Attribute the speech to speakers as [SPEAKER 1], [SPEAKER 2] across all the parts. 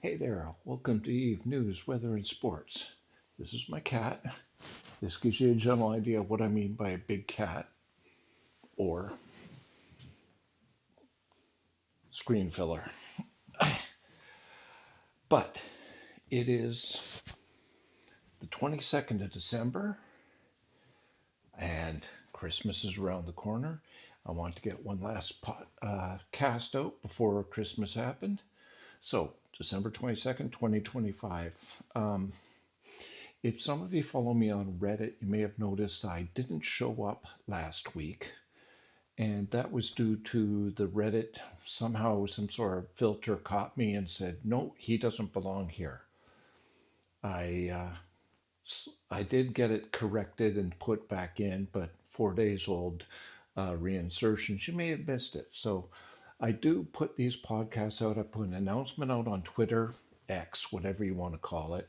[SPEAKER 1] Hey there, welcome to Eve News, Weather, and Sports. This is my cat. This gives you a general idea of what I mean by a big cat or screen filler. But it is the 22nd of December and Christmas is around the corner. I want to get one last cast out before Christmas happened. So, December 22nd, 2025. If some of you follow me on Reddit, you may have noticed I didn't show up last week. And that was due to the Reddit, somehow some sort of filter caught me and said, no, he doesn't belong here. I, uh, I did get it corrected and put back in, but 4 days old reinsertions, you may have missed it. So I do put these podcasts out. I put an announcement out on Twitter, X, whatever you want to call it,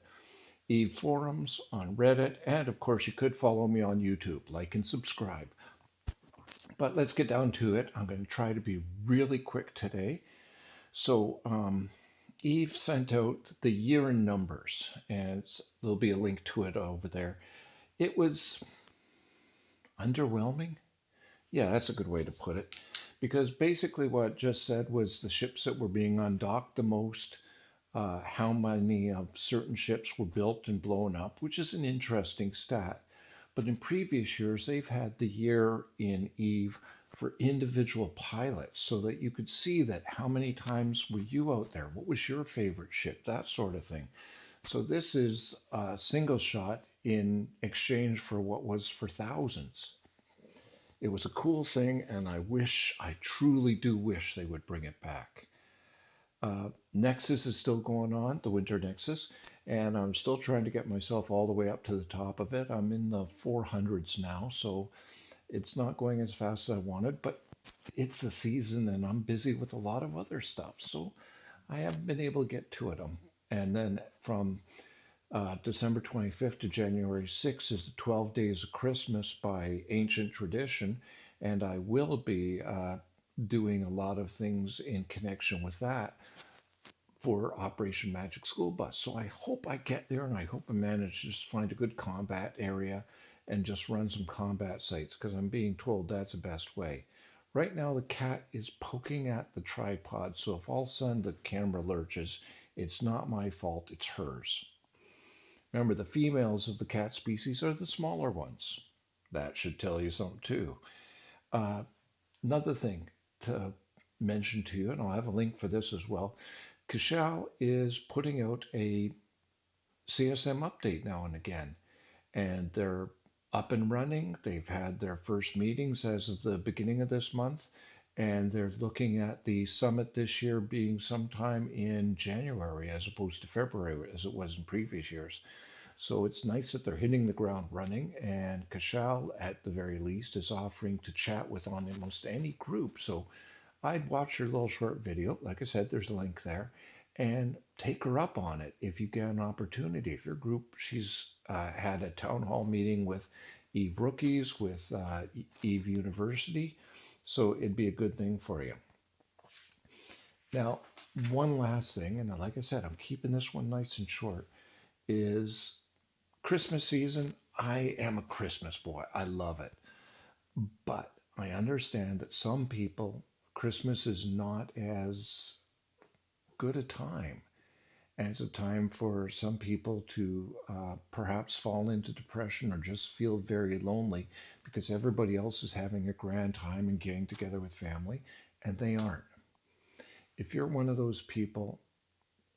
[SPEAKER 1] Eve forums, on Reddit, and of course you could follow me on YouTube, like and subscribe. But let's get down to it. I'm going to try to be really quick today. So, Eve sent out the year in numbers, and there'll be a link to it over there. It was underwhelming. Yeah, that's a good way to put it. Because basically, what it just said was the ships that were being undocked the most, how many of certain ships were built and blown up, which is an interesting stat. But in previous years, they've had the year in Eve for individual pilots so that you could see that how many times were you out there? What was your favorite ship? That sort of thing. So this is a single shot in exchange for what was for thousands. It was a cool thing, and I truly do wish they would bring it back. Nexus is still going on, the Winter Nexus, and I'm still trying to get myself all the way up to the top of it. I'm in the 400s now, so it's not going as fast as I wanted, but it's the season and I'm busy with a lot of other stuff, so I haven't been able to get to it. And then from December 25th to January 6th is the 12 Days of Christmas by ancient tradition, and I will be doing a lot of things in connection with that for Operation Magic School Bus. So I hope I get there and I hope I manage to just find a good combat area and just run some combat sites because I'm being told that's the best way. Right now, the cat is poking at the tripod, so if all of a sudden the camera lurches, it's not my fault, it's hers. Remember, the females of the cat species are the smaller ones. That should tell you something too. Uh, Another thing to mention to you, and I'll have a link for this as well. Kashao is putting out a CSM update now and again, and they're up and running. They've had their first meetings as of the beginning of this month, and they're looking at the summit this year being sometime in January as opposed to February as it was in previous years. So it's nice that they're hitting the ground running, and Kashal, at the very least, is offering to chat with on almost any group. So I'd watch your little short video. Like I said, there's a link there, and take her up on it if you get an opportunity. If your group, she's had a town hall meeting with Eve Rookies, with Eve University, so it'd be a good thing for you. Now, one last thing, and like I said, I'm keeping this one nice and short, is Christmas season. I am a Christmas boy. I love it. But I understand that some people, Christmas is not as good a time. And it's a time for some people to perhaps fall into depression or just feel very lonely because everybody else is having a grand time and getting together with family, and they aren't. If you're one of those people,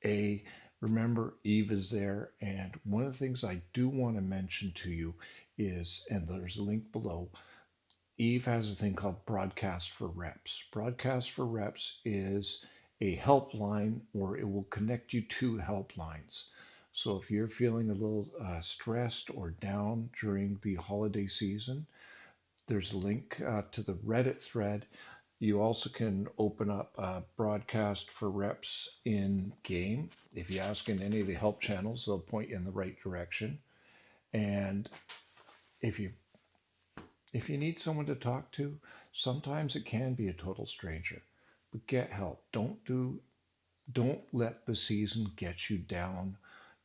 [SPEAKER 1] A, remember Eve is there. And one of the things I do want to mention to you is, and there's a link below, Eve has a thing called Broadcast for Reps. Broadcast for Reps is a helpline where it will connect you to helplines. So if you're feeling a little stressed or down during the holiday season, there's a link to the Reddit thread. You also can open up Broadcast for Reps in game. If you ask in any of the help channels, they'll point you in the right direction. And if you if you need someone to talk to, sometimes it can be a total stranger. But get help. Don't do Don't let the season get you down.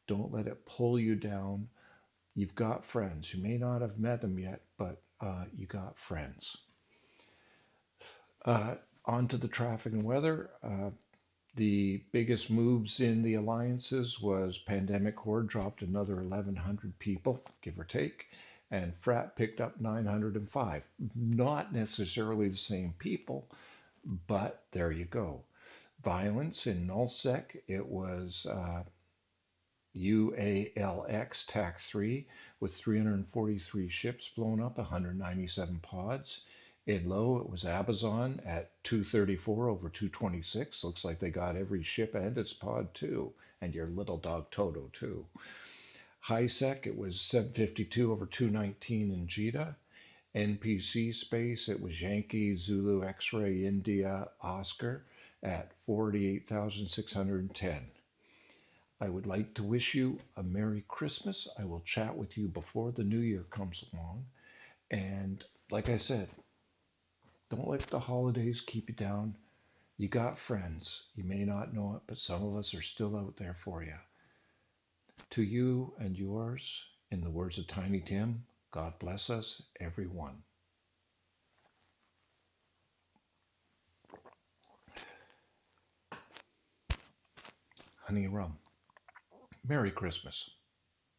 [SPEAKER 1] Don't let it pull you down. You've got friends. You may not have met them yet, but you got friends. Uh, On to the traffic and weather. The biggest moves in the alliances was Pandemic Horde dropped another 1,100 people, give or take, and Frat picked up 905. Not necessarily the same people, but there you go. Violence in nullsec, it was UALX TAC 3 with 343 ships blown up, 197 pods. In low, it was Amazon at 234 over 226. Looks like they got every ship and its pod too, and your little dog Toto too. High sec, it was 752 over 219 in JITA. NPC space, it was Yankee, Zulu, X-ray, India, Oscar at 48,610. I would like to wish you a Merry Christmas. I will chat with you before the new year comes along. And like I said, don't let the holidays keep you down. You got friends. You may not know it, but some of us are still out there for you. To you and yours, in the words of Tiny Tim, God bless us, everyone. Honey rum. Merry Christmas.